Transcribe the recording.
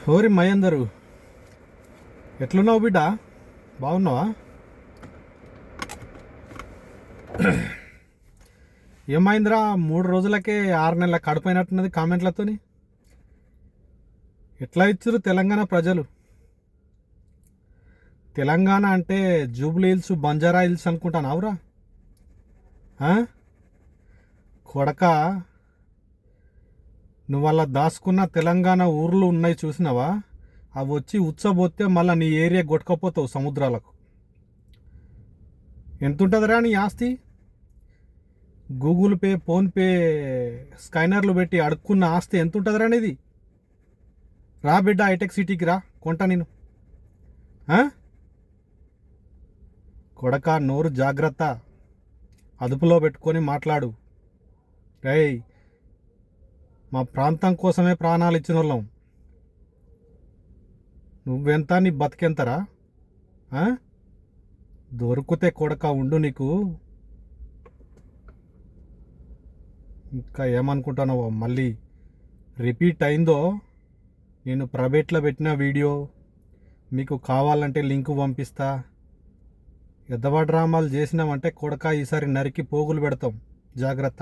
హోరి మహేందరు, ఎట్లున్నావు బిడ్డ? బాగున్నావా? ఏమైందిరా, 3 రోజులకే 6 నెలల కడిపోయినట్టున్నది కామెంట్లతోని. ఎట్లా ఇచ్చారు తెలంగాణ ప్రజలు? తెలంగాణ అంటే జూబ్లీ హిల్స్, బంజారా హిల్స్ అనుకుంటానావురా? కొడక, నువ్వు అలా దాచుకున్న తెలంగాణ ఊర్లు ఉన్నాయి చూసినావా? అవి వచ్చి ఉచ్చబోతే మళ్ళీ నీ ఏరియా కొట్టుకపోతావు సముద్రాలకు. ఎంతుంటుందిరా నీ ఆస్తి? గూగుల్ పే, ఫోన్పే స్కైనర్లు పెట్టి అడుక్కున్న ఆస్తి ఎంతుంటుందిరా నీది? రా బిడ్డ, హైటెక్ సిటీకి రా, కొంటా నేను. కొడక, నోరు జాగ్రత్త, అదుపులో పెట్టుకొని మాట్లాడు. రేయ్, మా ప్రాంతం కోసమే ప్రాణాలు ఇచ్చిన వాళ్ళం. నువ్వెంత, నీ బతికెంతరా? దొరికితే కొడక ఉండు నీకు. ఇంకా ఏమనుకుంటున్నావో? మళ్ళీ రిపీట్ అయిందో? నేను ప్రైవేట్లో పెట్టిన వీడియో మీకు కావాలంటే లింక్ పంపిస్తా. ఎద్దవా డ్రామాలు చేసినామంటే కొడక ఈసారి నరికి పోగులు పెడతాం. జాగ్రత్త.